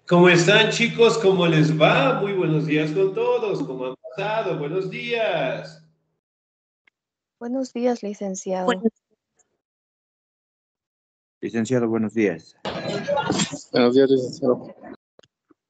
¿Cómo están, chicos? ¿Cómo les va? Muy buenos días con todos. ¿Cómo han pasado? Buenos días. Buenos días, licenciado. Licenciado, buenos días. Buenos días, licenciado.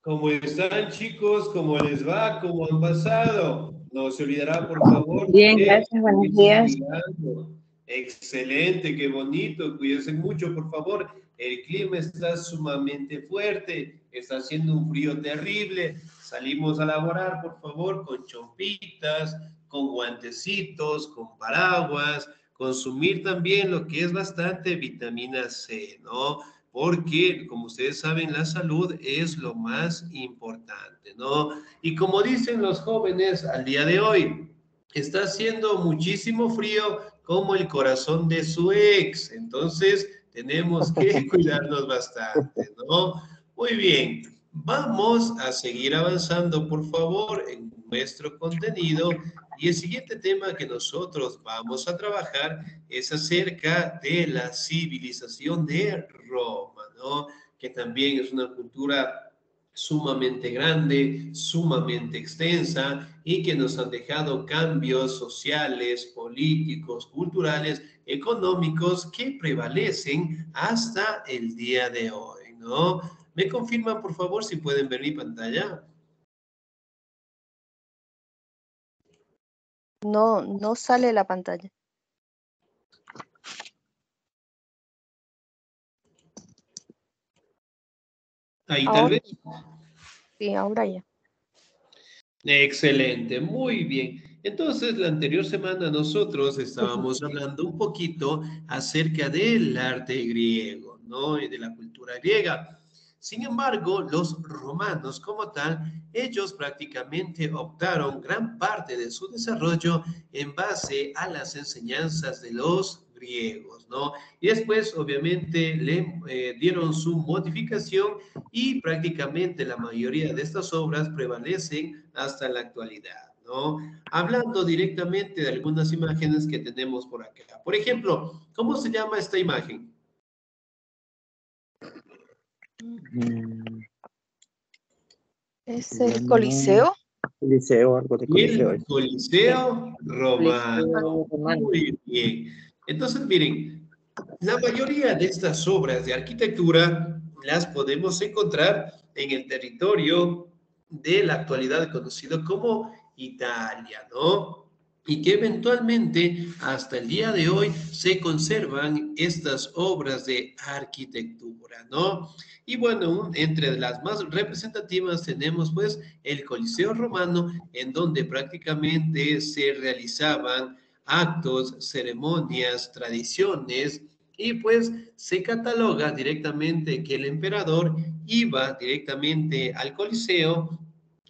¿Cómo están, chicos? ¿Cómo les va? ¿Cómo han pasado? No se olvidará, por favor, Bien, de gracias, buenos irse días. cuidando. Excelente, qué bonito. Cuídense mucho, por favor. El clima está sumamente fuerte. Está haciendo un frío terrible. Salimos a laborar, por favor, con chompitas, con guantecitos, con paraguas. Consumir también lo que es bastante vitamina C, ¿no? Porque, como ustedes saben, la salud es lo más importante, ¿no? Y como dicen los jóvenes al día de hoy, está haciendo muchísimo frío como el corazón de su ex, entonces tenemos que cuidarnos bastante, ¿no? Muy bien, vamos a seguir avanzando, por favor, en nuestro contenido. Y el siguiente tema que nosotros vamos a trabajar es acerca de la civilización de Roma, ¿no? Que también es una cultura sumamente grande, sumamente extensa y que nos han dejado cambios sociales, políticos, culturales, económicos que prevalecen hasta el día de hoy, ¿no? ¿Me confirman, por favor, si pueden ver mi pantalla? No sale la pantalla. Ahí tal Ahora, vez. sí, ahora ya. Excelente, muy bien. Entonces, la anterior semana nosotros estábamos hablando un poquito acerca del arte griego, ¿no? Y de la cultura griega. Sin embargo, los romanos como tal, ellos prácticamente optaron gran parte de su desarrollo en base a las enseñanzas de los griegos, ¿no? Y después, obviamente, le dieron su modificación y prácticamente la mayoría de estas obras prevalecen hasta la actualidad, ¿no? Hablando directamente de algunas imágenes que tenemos por acá. Por ejemplo, ¿cómo se llama esta imagen? ¿Es el Coliseo? Coliseo, algo de Coliseo. El Coliseo Romano. Coliseo romano. Muy bien. Entonces, miren, la mayoría de estas obras de arquitectura las podemos encontrar en el territorio de la actualidad conocido como Italia, ¿no? Y que eventualmente hasta el día de hoy se conservan estas obras de arquitectura, ¿no? Y bueno, entre las más representativas tenemos pues el Coliseo Romano, en donde prácticamente se realizaban actos, ceremonias, tradiciones, y pues se cataloga directamente que el emperador iba directamente al Coliseo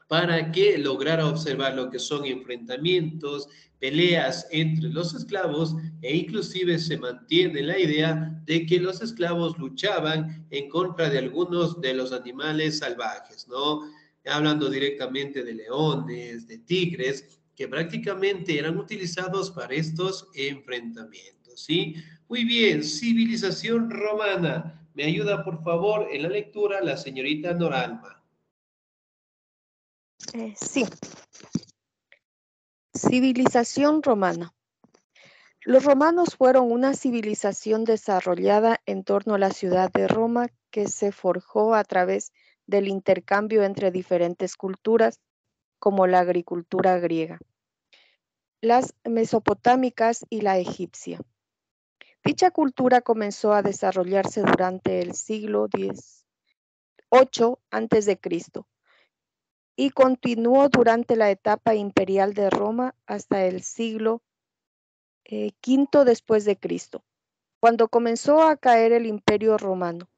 para que lograra observar lo que son enfrentamientos, peleas entre los esclavos e inclusive se mantiene la idea de que los esclavos luchaban en contra de algunos de los animales salvajes, ¿no? Hablando directamente de leones, de tigres, que prácticamente eran utilizados para estos enfrentamientos, ¿sí? Muy bien, civilización romana. ¿Me ayuda, por favor, en la lectura la señorita Noralma? Sí. Civilización romana. Los romanos fueron una civilización desarrollada en torno a la ciudad de Roma que se forjó a través del intercambio entre diferentes culturas, como la agricultura griega, las mesopotámicas y la egipcia. Dicha cultura comenzó a desarrollarse durante el siglo VIII a.C. y continuó durante la etapa imperial de Roma hasta el siglo V después de Cristo, cuando comenzó a caer el Imperio Romano.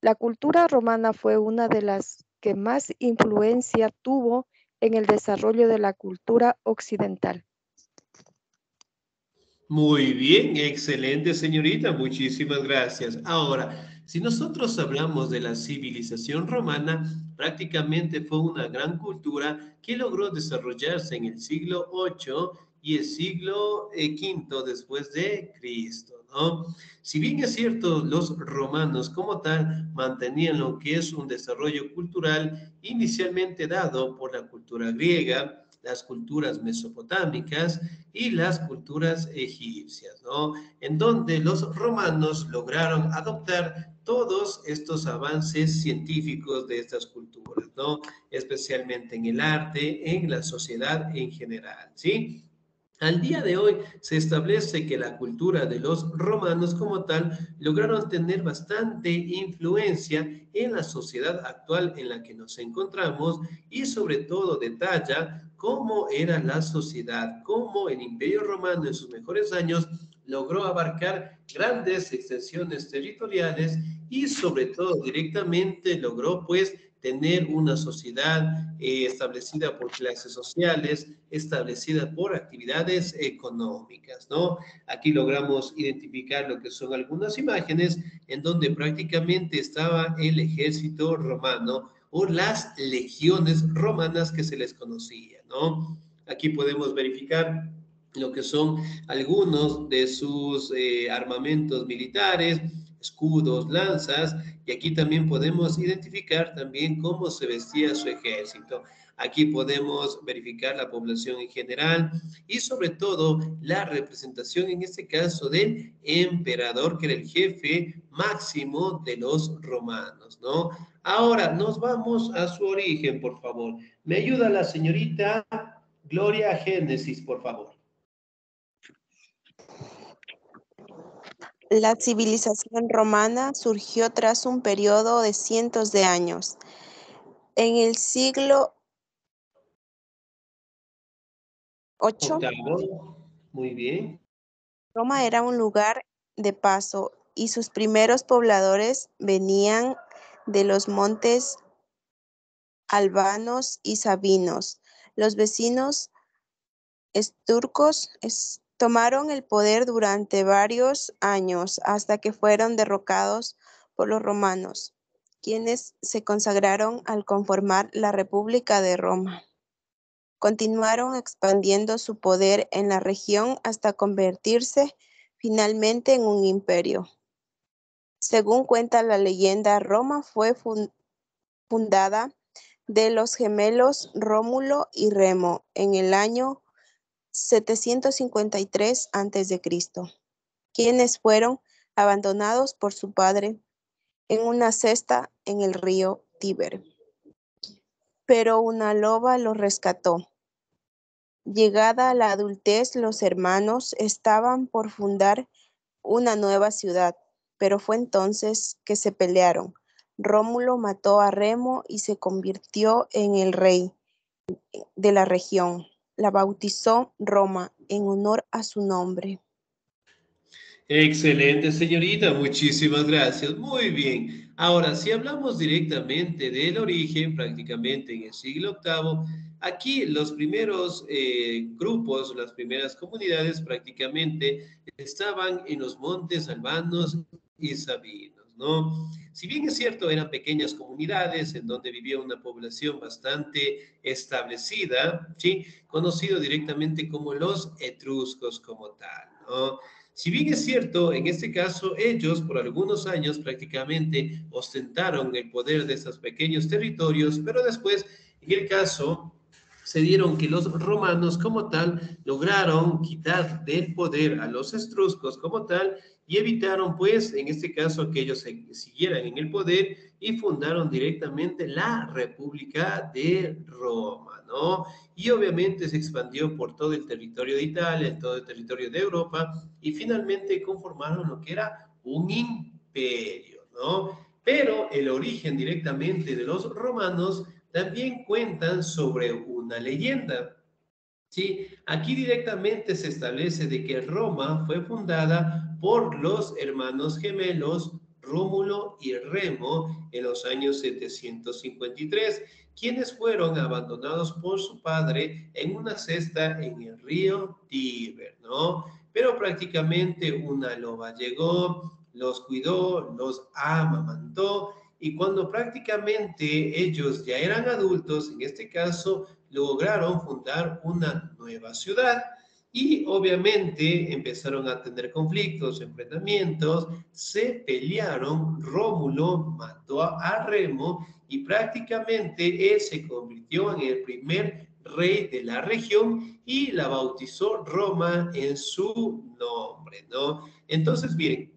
La cultura romana fue una de las que más influencia tuvo en el desarrollo de la cultura occidental. Muy bien, excelente señorita, muchísimas gracias. Ahora, si nosotros hablamos de la civilización romana, prácticamente fue una gran cultura que logró desarrollarse en el siglo VIII y el siglo V después de Cristo, ¿no? Si bien es cierto, los romanos como tal mantenían lo que es un desarrollo cultural inicialmente dado por la cultura griega, las culturas mesopotámicas y las culturas egipcias, ¿no? En donde los romanos lograron adoptar todos estos avances científicos de estas culturas, ¿no? Especialmente en el arte, en la sociedad en general, ¿sí? Al día de hoy se establece que la cultura de los romanos como tal lograron tener bastante influencia en la sociedad actual en la que nos encontramos y sobre todo detalla cómo era la sociedad, cómo el Imperio Romano en sus mejores años logró abarcar grandes extensiones territoriales y sobre todo directamente logró pues tener una sociedad establecida por clases sociales, establecida por actividades económicas, ¿no? Aquí logramos identificar lo que son algunas imágenes en donde prácticamente estaba el ejército romano o las legiones romanas que se les conocía, ¿no? Aquí podemos verificar lo que son algunos de sus armamentos militares, escudos, lanzas, y aquí también podemos identificar también cómo se vestía su ejército. Aquí podemos verificar la población en general y sobre todo la representación en este caso del emperador, que era el jefe máximo de los romanos, ¿no? Ahora nos vamos a su origen, por favor. Me ayuda la señorita Gloria Génesis, por favor. La civilización romana surgió tras un periodo de cientos de años. En el siglo VIII, Octavo, muy bien. Roma era un lugar de paso y sus primeros pobladores venían de los montes albanos y sabinos. Los vecinos turcos tomaron el poder durante varios años hasta que fueron derrocados por los romanos, quienes se consagraron al conformar la República de Roma. Continuaron expandiendo su poder en la región hasta convertirse finalmente en un imperio. Según cuenta la leyenda, Roma fue fundada de los gemelos Rómulo y Remo en el año 753 a.C., quienes fueron abandonados por su padre en una cesta en el río Tíber. Pero una loba los rescató. Llegada a la adultez, los hermanos estaban por fundar una nueva ciudad, pero fue entonces que se pelearon. Rómulo mató a Remo y se convirtió en el rey de la región. La bautizó Roma en honor a su nombre. Excelente, señorita, muchísimas gracias. Muy bien. Ahora, si hablamos directamente del origen, prácticamente en el siglo VIII, aquí los primeros grupos, las primeras comunidades prácticamente estaban en los montes albanos y sabinos, ¿no? Si bien es cierto, eran pequeñas comunidades en donde vivía una población bastante establecida, ¿sí? Conocido directamente como los etruscos como tal, ¿no? Si bien es cierto, en este caso ellos por algunos años prácticamente ostentaron el poder de esos pequeños territorios, pero después, en el caso, se dieron que los romanos como tal lograron quitar del poder a los etruscos como tal y evitaron pues en este caso que ellos siguieran en el poder y fundaron directamente la República de Roma, ¿no? Y obviamente se expandió por todo el territorio de Italia, en todo el territorio de Europa y finalmente conformaron lo que era un imperio, ¿no? Pero el origen directamente de los romanos también cuentan sobre una leyenda. Sí, aquí directamente se establece de que Roma fue fundada por los hermanos gemelos Rómulo y Remo en los años 753, quienes fueron abandonados por su padre en una cesta en el río Tíber, ¿no? Pero prácticamente una loba llegó, los cuidó, los amamantó y cuando prácticamente ellos ya eran adultos, en este caso, lograron fundar una nueva ciudad Y obviamente empezaron a tener conflictos, enfrentamientos, se pelearon, Rómulo mató a Remo y prácticamente él se convirtió en el primer rey de la región y la bautizó Roma en su nombre, ¿no? Entonces, bien,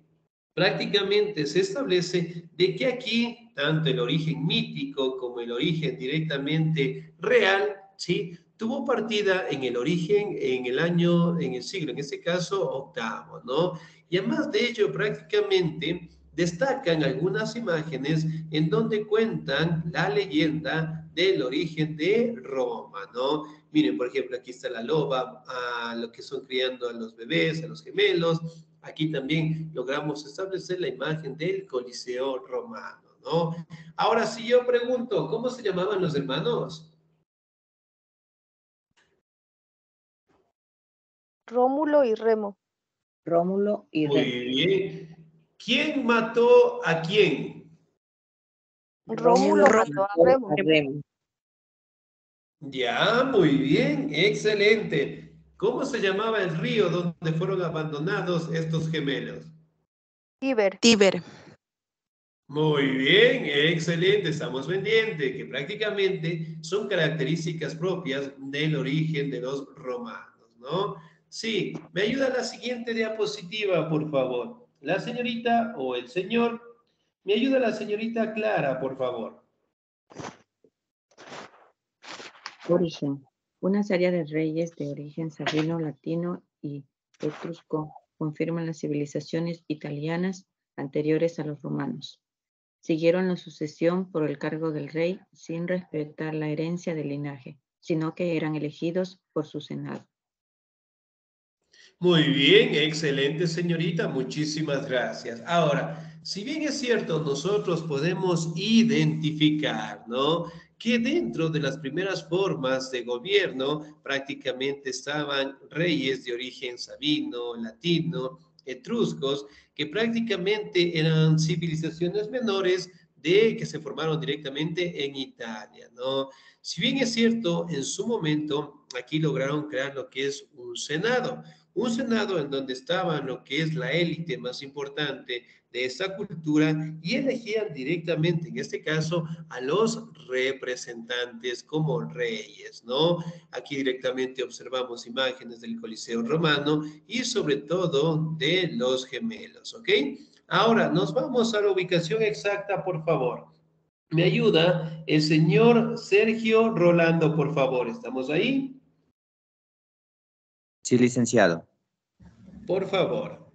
prácticamente se establece de que aquí, tanto el origen mítico como el origen directamente real, ¿sí? Tuvo partida en el origen, en el año, en el siglo, en este caso, octavo, ¿no? Y además de ello, prácticamente destacan algunas imágenes en donde cuentan la leyenda del origen de Roma, ¿no? Miren, por ejemplo, aquí está la loba, a lo que son criando a los bebés, a los gemelos. Aquí también logramos establecer la imagen del Coliseo romano, ¿no? Ahora, si yo pregunto, ¿cómo se llamaban los hermanos? Rómulo y Remo. Rómulo y Muy Remo. bien. ¿Quién mató a quién? Rómulo mató a Remo. Remo. Ya, muy bien, excelente. ¿Cómo se llamaba el río donde fueron abandonados estos gemelos? Tíber. Tíber. Muy bien, excelente. Estamos pendientes que prácticamente son características propias del origen de los romanos, ¿no? Sí, me ayuda la siguiente diapositiva, por favor. La señorita o el señor. Me ayuda la señorita Clara, por favor. Origen. Una serie de reyes de origen sabino, latino y etrusco confirman las civilizaciones italianas anteriores a los romanos. Siguieron la sucesión por el cargo del rey sin respetar la herencia del linaje, sino que eran elegidos por su senado. Muy bien, excelente señorita, muchísimas gracias. Ahora, si bien es cierto, nosotros podemos identificar, ¿no? Que dentro de las primeras formas de gobierno prácticamente estaban reyes de origen sabino, latino, etruscos, que prácticamente eran civilizaciones menores de que se formaron directamente en Italia, ¿no? Si bien es cierto, en su momento aquí lograron crear lo que es un senado en donde estaban lo que es la élite más importante de esa cultura y elegían directamente, en este caso, a los representantes como reyes, ¿no? Aquí directamente observamos imágenes del Coliseo romano y sobre todo de los gemelos, ¿ok? Ahora, nos vamos a la ubicación exacta, por favor. Me ayuda el señor Sergio Rolando, por favor. ¿Estamos ahí? Sí, licenciado. Por favor.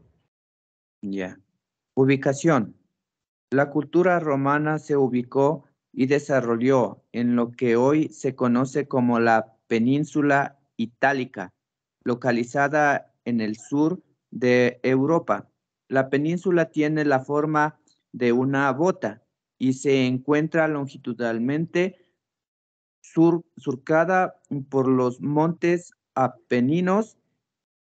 Ya. Ubicación. La cultura romana se ubicó y desarrolló en lo que hoy se conoce como la península itálica, localizada en el sur de Europa. La península tiene la forma de una bota y se encuentra longitudinalmente surcada por los montes Apeninos.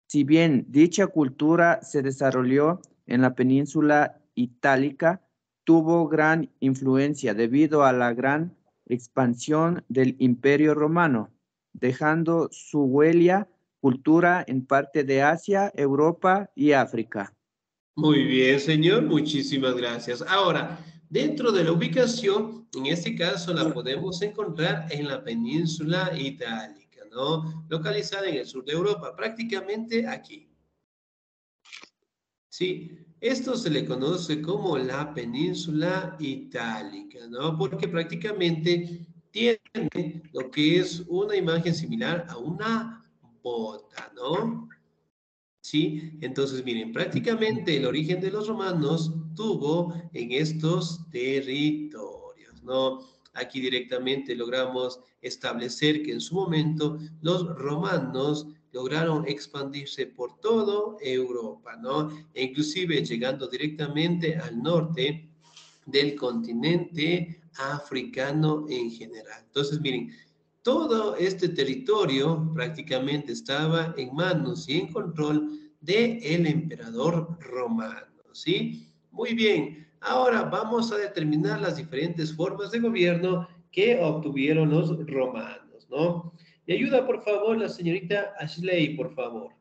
Si bien dicha cultura se desarrolló en la península itálica, tuvo gran influencia debido a la gran expansión del Imperio Romano, dejando su huella cultura en parte de Asia, Europa y África. Muy bien, señor. Muchísimas gracias. Ahora, dentro de la ubicación, en este caso la podemos encontrar en la península itálica, ¿no? Localizada en el sur de Europa, prácticamente aquí. Sí, esto se le conoce como la península itálica, ¿no? Porque prácticamente tiene lo que es una imagen similar a una bota, ¿no? Sí, entonces miren, prácticamente el origen de los romanos tuvo en estos territorios, ¿no? Aquí directamente logramos establecer que en su momento los romanos lograron expandirse por toda Europa, ¿no? E inclusive llegando directamente al norte del continente africano en general. Entonces, miren, todo este territorio prácticamente estaba en manos y en control del emperador romano, ¿sí? Muy bien, ahora vamos a determinar las diferentes formas de gobierno que obtuvieron los romanos, ¿no? Me ayuda, por favor, la señorita Ashley, por favor.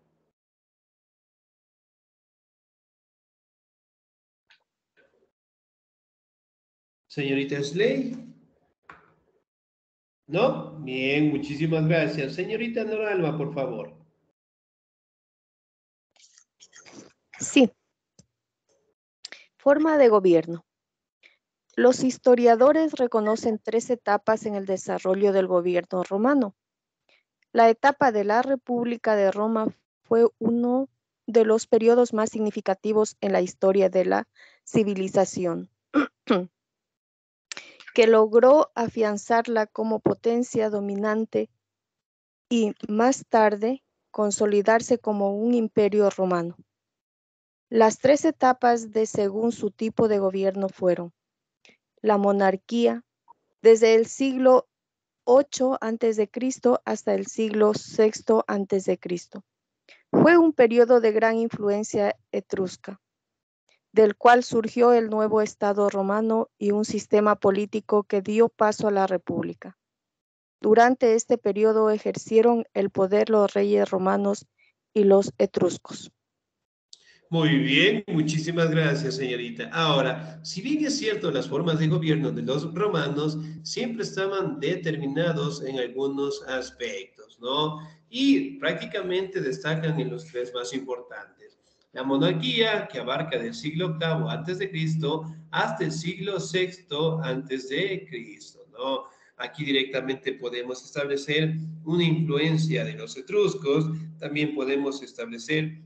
Señorita Ashley. ¿No? Bien, muchísimas gracias. Señorita Noralba, por favor. Sí. Forma de gobierno. Los historiadores reconocen 3 etapas en el desarrollo del gobierno romano. La etapa de la República de Roma fue uno de los periodos más significativos en la historia de la civilización, que logró afianzarla como potencia dominante y más tarde consolidarse como un imperio romano. Las 3 etapas según su tipo de gobierno fueron la monarquía, desde el siglo 8 a.C. hasta el siglo VI a.C. Fue un periodo de gran influencia etrusca, del cual surgió el nuevo Estado romano y un sistema político que dio paso a la República. Durante este periodo ejercieron el poder los reyes romanos y los etruscos. Muy bien, muchísimas gracias, señorita. Ahora, si bien es cierto, las formas de gobierno de los romanos siempre estaban determinados en algunos aspectos, ¿no? Y prácticamente destacan en los 3 más importantes. La monarquía, que abarca del siglo VIII antes de Cristo hasta el siglo VI antes de Cristo, ¿no? Aquí directamente podemos establecer una influencia de los etruscos, también podemos establecer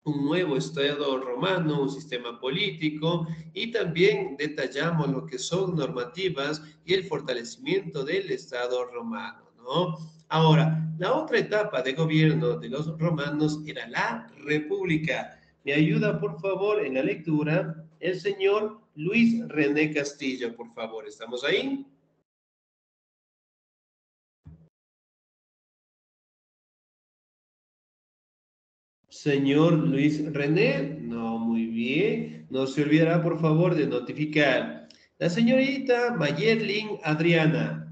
un nuevo Estado romano, un sistema político, y también detallamos lo que son normativas y el fortalecimiento del Estado romano, ¿no? Ahora, la otra etapa de gobierno de los romanos era la república. Me ayuda, por favor, en la lectura el señor Luis René Castillo, por favor. ¿Estamos ahí? Señor Luis René, no, muy bien. No se olvidará, por favor, de notificar. La señorita Mayerlin Adriana.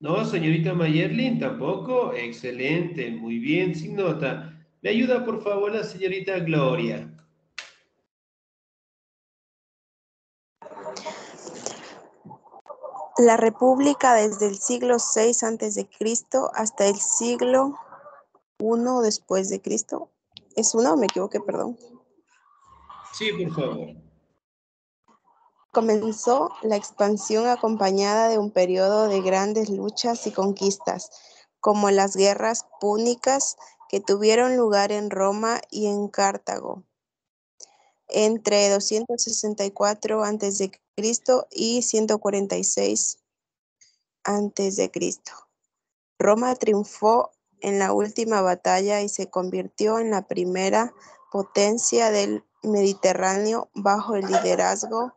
No, señorita Mayerlin, tampoco. Excelente, muy bien, sin nota. ¿Me ayuda, por favor, la señorita Gloria? La República desde el siglo VI a.C. hasta el siglo I después de Cristo. ¿Es uno? Me equivoqué, perdón. Sí, por favor. Comenzó la expansión acompañada de un periodo de grandes luchas y conquistas, como las guerras púnicas que tuvieron lugar en Roma y en Cartago entre 264 a.C. y 146 a.C. Roma triunfó en la última batalla y se convirtió en la primera potencia del Mediterráneo bajo el liderazgo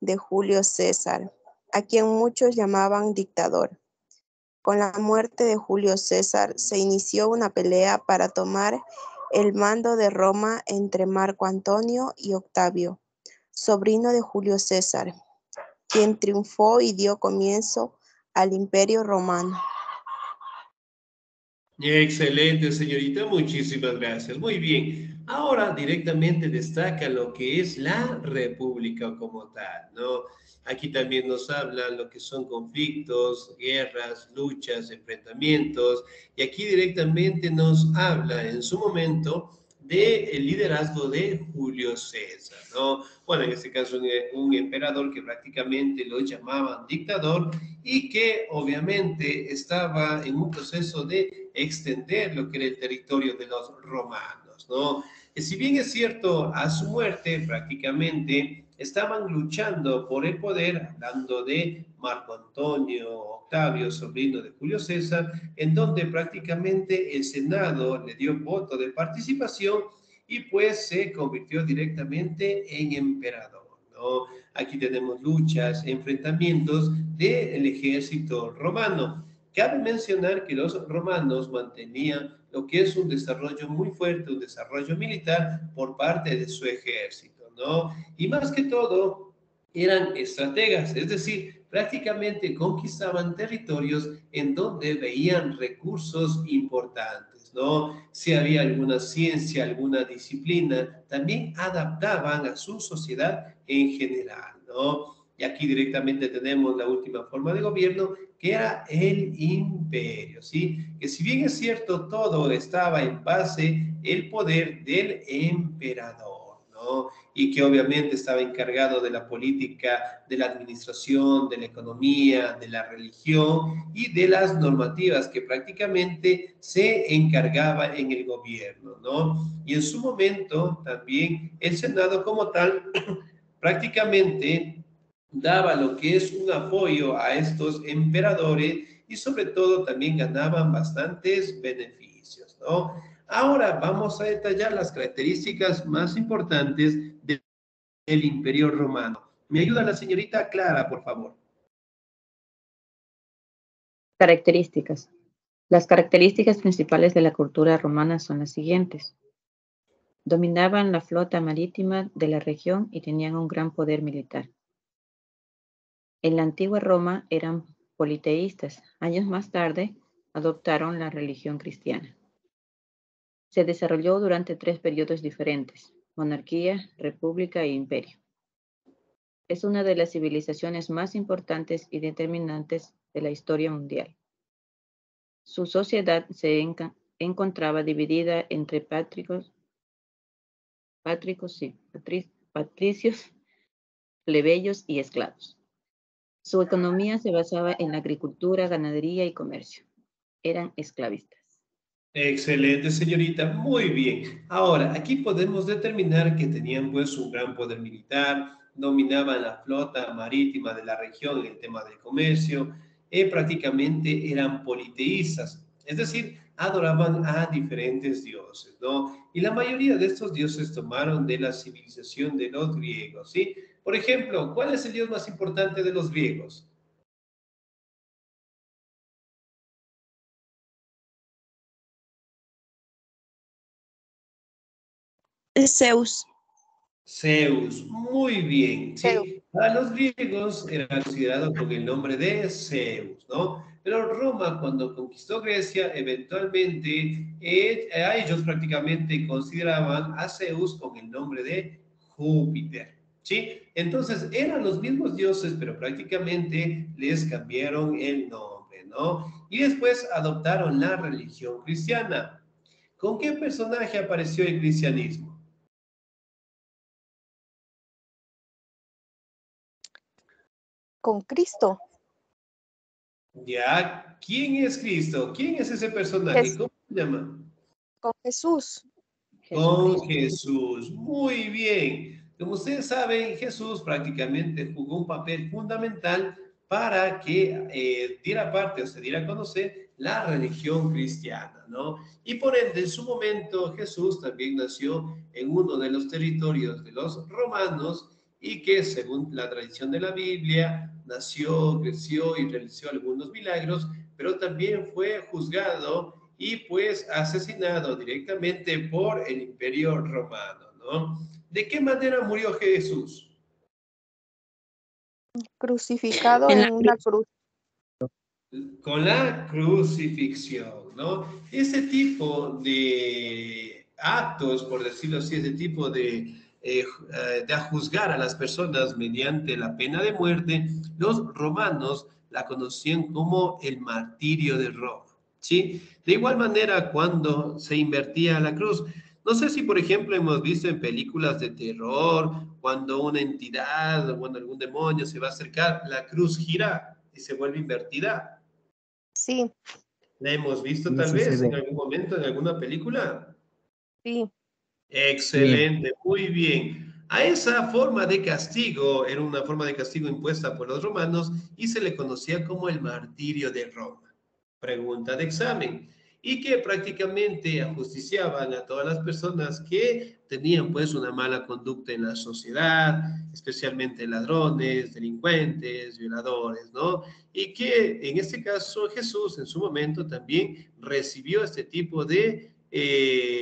de Julio César, a quien muchos llamaban dictador. Con la muerte de Julio César se inició una pelea para tomar el mando de Roma entre Marco Antonio y Octavio, sobrino de Julio César, quien triunfó y dio comienzo al Imperio Romano. Excelente, señorita, muchísimas gracias. Muy bien. Ahora directamente destaca lo que es la república como tal, ¿no? Aquí también nos habla lo que son conflictos, guerras, luchas, enfrentamientos, y aquí directamente nos habla en su momento del liderazgo de Julio César, ¿no? Bueno, en este caso un emperador que prácticamente lo llamaban dictador y que obviamente estaba en un proceso de extender lo que era el territorio de los romanos, ¿no? Y si bien es cierto, a su muerte prácticamente estaban luchando por el poder, hablando de Marco Antonio Octavio, sobrino de Julio César, en donde prácticamente el Senado le dio voto de participación y pues se convirtió directamente en emperador, ¿no? Aquí tenemos luchas, enfrentamientos del ejército romano. Cabe mencionar que los romanos mantenían lo que es un desarrollo muy fuerte, un desarrollo militar por parte de su ejército, ¿no? Y más que todo, eran estrategas, es decir, prácticamente conquistaban territorios en donde veían recursos importantes, ¿no? Si había alguna ciencia, alguna disciplina, también adaptaban a su sociedad en general, ¿no? Y aquí directamente tenemos la última forma de gobierno, que era el imperio, ¿sí? Que si bien es cierto, todo estaba en base el poder del emperador, ¿no? Y que obviamente estaba encargado de la política, de la administración, de la economía, de la religión y de las normativas que prácticamente se encargaba en el gobierno, ¿no? Y en su momento también el Senado como tal prácticamente daba lo que es un apoyo a estos emperadores y sobre todo también ganaban bastantes beneficios, ¿no? Ahora vamos a detallar las características más importantes del Imperio Romano. ¿Me ayuda la señorita Clara, por favor? Características. Las características principales de la cultura romana son las siguientes. Dominaban la flota marítima de la región y tenían un gran poder militar. En la antigua Roma eran politeístas. Años más tarde adoptaron la religión cristiana. Se desarrolló durante 3 periodos diferentes: monarquía, república e imperio. Es una de las civilizaciones más importantes y determinantes de la historia mundial. Su sociedad se encontraba dividida entre patricios, plebeyos y esclavos. Su economía se basaba en la agricultura, ganadería y comercio. Eran esclavistas. Excelente, señorita. Muy bien. Ahora, aquí podemos determinar que tenían pues un gran poder militar, dominaban la flota marítima de la región en el tema del comercio, prácticamente eran politeístas, es decir, adoraban a diferentes dioses, ¿no? Y la mayoría de estos dioses tomaron de la civilización de los griegos, ¿sí? Por ejemplo, ¿cuál es el dios más importante de los griegos? Zeus. Zeus, muy bien, Zeus. ¿sí? Para los griegos era considerado con el nombre de Zeus, ¿no? Pero Roma, cuando conquistó Grecia, eventualmente a ellos prácticamente consideraban a Zeus con el nombre de Júpiter, ¿sí? Entonces eran los mismos dioses, pero prácticamente les cambiaron el nombre, ¿no? Y después adoptaron la religión cristiana. ¿Con qué personaje apareció el cristianismo? Con Cristo. Ya, ¿quién es Cristo? ¿Quién es ese personaje? ¿Cómo se llama? Con Jesús. Con Jesucristo. Jesús. Muy bien. Como ustedes saben, Jesús prácticamente jugó un papel fundamental para que diera parte o se diera a conocer la religión cristiana, ¿no? Y por ende, en su momento, Jesús también nació en uno de los territorios de los romanos y que, según la tradición de la Biblia, nació, creció y realizó algunos milagros, pero también fue juzgado y pues asesinado directamente por el Imperio Romano, ¿no? ¿De qué manera murió Jesús? Crucificado En la en una cruz. Con la crucifixión, ¿no? Ese tipo de actos, por decirlo así, ese tipo de juzgar a las personas mediante la pena de muerte, los romanos la conocían como el martirio de Roma, ¿sí? De igual manera, cuando se invertía la cruz, no sé si, por ejemplo, hemos visto en películas de terror, cuando una entidad o bueno, algún demonio se va a acercar, la cruz gira y se vuelve invertida. Sí, ¿La hemos visto Y tal sí se vez ve. en algún momento, en alguna película? sí. Sí. Excelente, muy bien. A esa forma de castigo, era una forma de castigo impuesta por los romanos y se le conocía como el martirio de Roma. Pregunta de examen. Y que prácticamente ajusticiaban a todas las personas que tenían pues una mala conducta en la sociedad, especialmente ladrones, delincuentes, violadores, ¿no? Y que en este caso Jesús en su momento también recibió este tipo de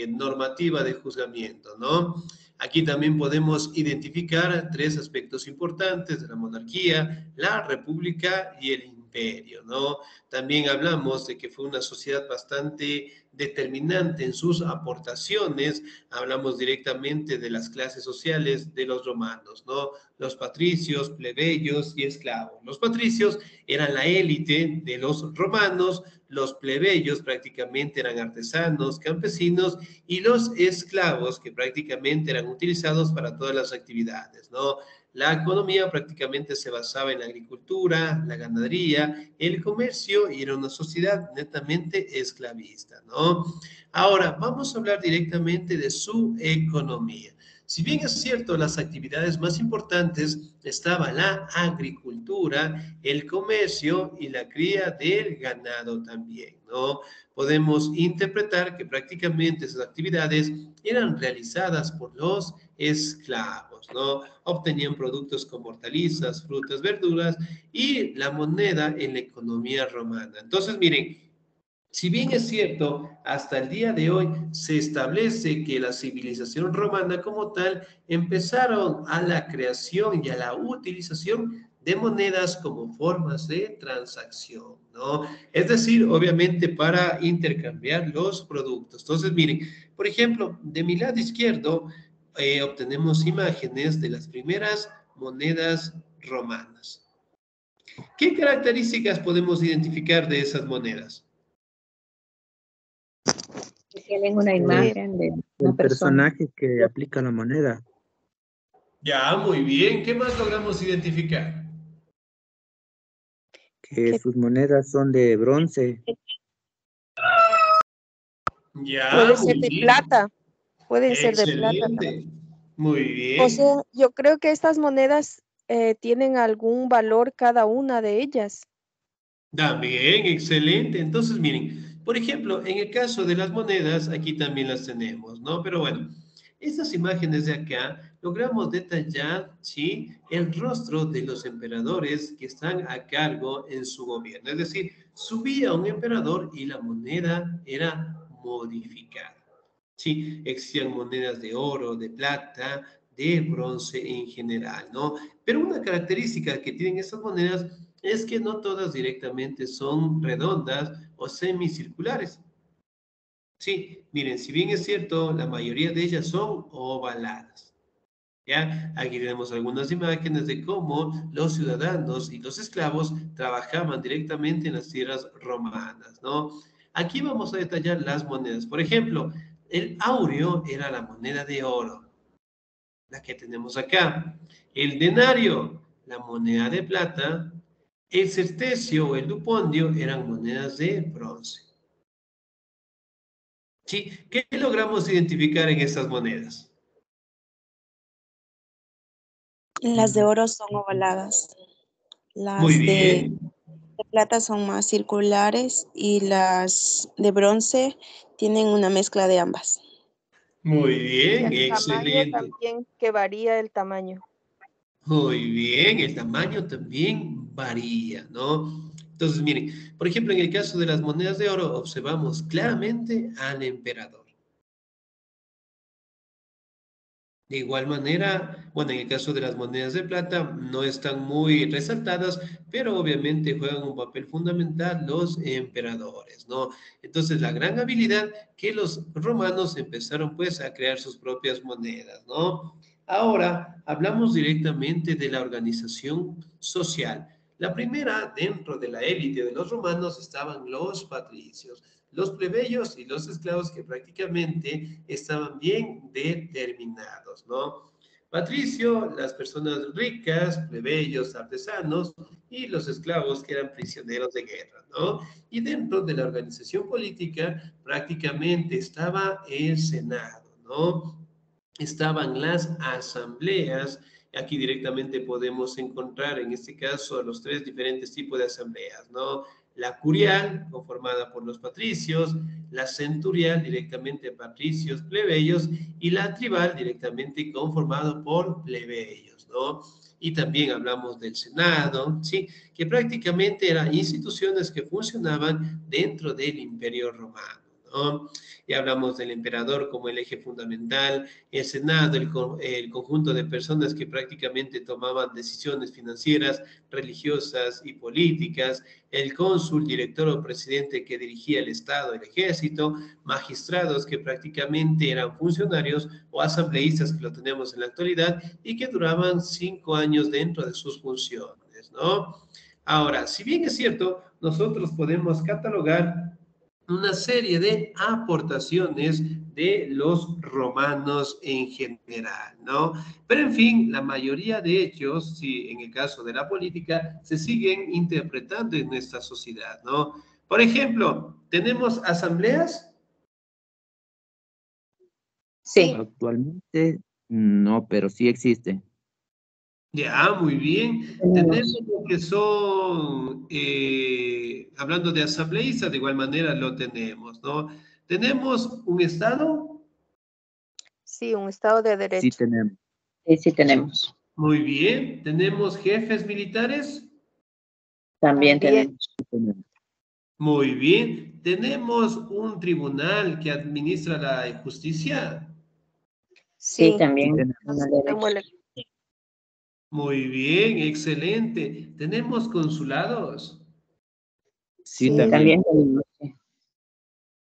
normativa de juzgamiento, ¿no? Aquí también podemos identificar tres aspectos importantes de la monarquía, la república y el imperio, ¿no? También hablamos de que fue una sociedad bastante determinante en sus aportaciones. Hablamos directamente de las clases sociales de los romanos, ¿no? Los patricios, plebeyos y esclavos. Los patricios eran la élite de los romanos, los plebeyos prácticamente eran artesanos, campesinos, y los esclavos que prácticamente eran utilizados para todas las actividades, ¿no? La economía prácticamente se basaba en la agricultura, la ganadería, el comercio, y era una sociedad netamente esclavista, ¿no? Ahora, vamos a hablar directamente de su economía. Si bien es cierto, las actividades más importantes estaban la agricultura, el comercio y la cría del ganado también, ¿no? Podemos interpretar que prácticamente esas actividades eran realizadas por los esclavos, ¿no? Obtenían productos como hortalizas, frutas, verduras y la moneda en la economía romana. Entonces, miren, si bien es cierto, hasta el día de hoy se establece que la civilización romana como tal empezaron a la creación y a la utilización de monedas como formas de transacción, ¿no? Es decir, obviamente para intercambiar los productos. Entonces, miren, por ejemplo, de mi lado izquierdo obtenemos imágenes de las primeras monedas romanas. ¿Qué características podemos identificar de esas monedas? Tienen una imagen de una El persona. personaje que aplica la moneda. Ya, muy bien. ¿Qué más logramos identificar? Que sus monedas son de bronce. Ya, Puede muy ser de bien. plata. Pueden ser de plata también. Excelente. Muy O bien. sea, yo creo que estas monedas tienen algún valor cada una de ellas. También, excelente. Entonces, miren, por ejemplo, en el caso de las monedas, aquí también las tenemos, ¿no? Pero bueno, estas imágenes de acá logramos detallar, ¿sí? El rostro de los emperadores que están a cargo en su gobierno. Es decir, subía un emperador y la moneda era modificada. Sí, existían monedas de oro, de plata, de bronce en general, ¿no? Pero una característica que tienen estas monedas es que no todas directamente son redondas o semicirculares. Sí, miren, si bien es cierto, la mayoría de ellas son ovaladas. ¿Ya? Aquí tenemos algunas imágenes de cómo los ciudadanos y los esclavos trabajaban directamente en las tierras romanas, ¿no? Aquí vamos a detallar las monedas. Por ejemplo, el aureo era la moneda de oro, la que tenemos acá. El denario, la moneda de plata. El certecio o el dupondio eran monedas de bronce. ¿Sí? ¿Qué logramos identificar en estas monedas? Las de oro son ovaladas. Muy Las bien. de plata son más circulares y las de bronce tienen una mezcla de ambas. Muy Y bien, el tamaño excelente. también, que varía el tamaño. Muy bien, el tamaño también varía, ¿no? Entonces, miren, por ejemplo, en el caso de las monedas de oro, observamos claramente al emperador. De igual manera, bueno, en el caso de las monedas de plata, no están muy resaltadas, pero obviamente juegan un papel fundamental los emperadores, ¿no? Entonces, la gran habilidad que los romanos empezaron pues a crear sus propias monedas, ¿no? Ahora, hablamos directamente de la organización social. La primera, dentro de la élite de los romanos, estaban los patricios, los plebeyos y los esclavos que prácticamente estaban bien determinados, ¿no? Patricio, las personas ricas, plebeyos, artesanos y los esclavos que eran prisioneros de guerra, ¿no? Y dentro de la organización política prácticamente estaba el Senado, ¿no? Estaban las asambleas. Aquí directamente podemos encontrar en este caso los tres diferentes tipos de asambleas, ¿no? La curial, conformada por los patricios, la centurial, directamente patricios, plebeyos, y la tribal, directamente conformado por plebeyos, ¿no? Y también hablamos del Senado, ¿sí? Que prácticamente eran instituciones que funcionaban dentro del Imperio Romano, ¿no? Y hablamos del emperador como el eje fundamental, el Senado, el conjunto de personas que prácticamente tomaban decisiones financieras, religiosas y políticas, el cónsul, director o presidente que dirigía el Estado, el ejército, magistrados que prácticamente eran funcionarios o asambleístas que lo tenemos en la actualidad y que duraban 5 años dentro de sus funciones, ¿no? Ahora, si bien es cierto, nosotros podemos catalogar una serie de aportaciones de los romanos en general, ¿no? Pero en fin, la mayoría de hechos, sí, en el caso de la política, se siguen interpretando en nuestra sociedad, ¿no? Por ejemplo, ¿tenemos asambleas? Sí. Actualmente no, pero sí existe. Ya, muy bien. Tenemos lo que son, hablando de asambleístas, de igual manera lo tenemos, ¿no? ¿Tenemos un Estado? Sí, un Estado de Sí derecho. tenemos. Sí, sí tenemos. Muy bien. ¿Tenemos jefes militares? También También. tenemos. Sí tenemos. Muy bien. ¿Tenemos un tribunal que administra la justicia? Sí, Sí, también. Sí tenemos. tenemos Muy bien, excelente. ¿Tenemos consulados? Sí sí, también. También tenemos. Sí.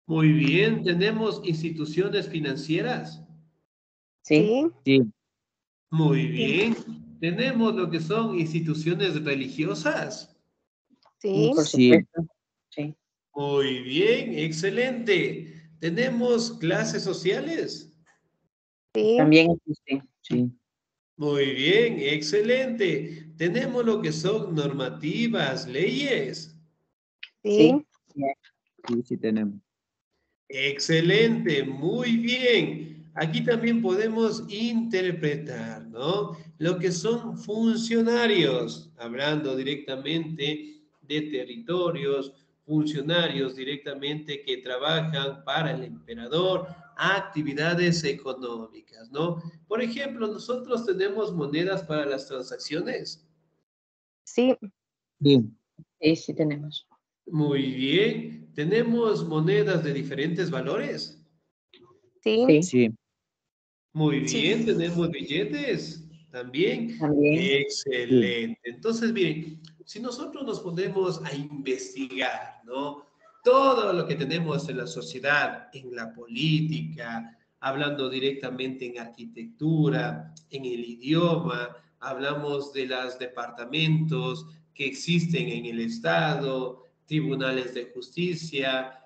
Muy bien. ¿Tenemos instituciones financieras? Sí. sí, Sí, Muy bien. ¿Tenemos lo que son instituciones religiosas? sí, Por sí, supuesto. Sí. Muy bien, excelente. ¿Tenemos clases sociales? sí, También existe. Sí. sí, Muy bien, excelente. ¿Tenemos lo que son normativas, leyes? sí, Sí. sí tenemos. Excelente, muy bien. Aquí también podemos interpretar, ¿no? Lo que son funcionarios, hablando directamente de territorios, funcionarios directamente que trabajan para el emperador, actividades económicas, ¿no? Por ejemplo, nosotros tenemos monedas para las transacciones. sí, Sí, Sí, sí tenemos. Muy bien. ¿Tenemos monedas de diferentes valores? sí, Sí. sí, Muy sí, bien, tenemos billetes también. También. sí, Excelente. Entonces, miren, si nosotros nos ponemos a investigar, ¿no? Todo lo que tenemos en la sociedad, en la política, hablando directamente en arquitectura, en el idioma, hablamos de los departamentos que existen en el Estado, tribunales de justicia,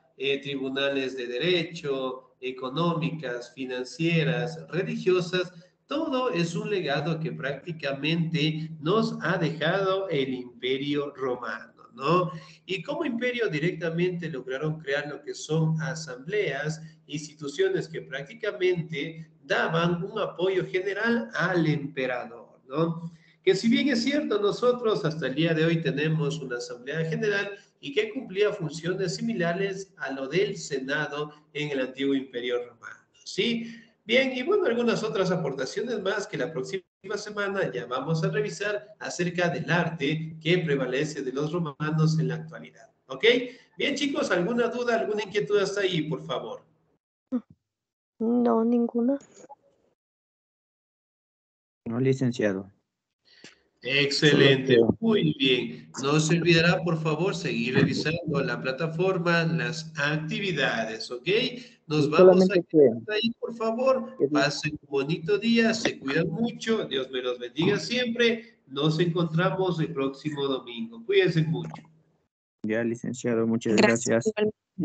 tribunales de derecho, económicas, financieras, religiosas, todo es un legado que prácticamente nos ha dejado el Imperio Romano, ¿no? Y como imperio directamente lograron crear lo que son asambleas, instituciones que prácticamente daban un apoyo general al emperador, ¿no? Que si bien es cierto, nosotros hasta el día de hoy tenemos una asamblea general y que cumplía funciones similares a lo del Senado en el antiguo Imperio Romano, ¿sí? Bien, y bueno, algunas otras aportaciones más que la próxima semana ya vamos a revisar acerca del arte que prevalece de los romanos en la actualidad, ¿ok? Bien, chicos, ¿alguna duda, alguna inquietud hasta ahí, por favor? no, ninguna. no, licenciado. Solo que Excelente, muy bien. No se olvidará, por favor, seguir revisando la plataforma, las actividades, ¿ok? Nos vamos a solamente quedar ahí, por favor. que Pasen un bonito día, se cuidan mucho, Dios me los bendiga siempre. Nos encontramos el próximo domingo. Cuídense mucho. ya, licenciado, muchas Gracias. gracias.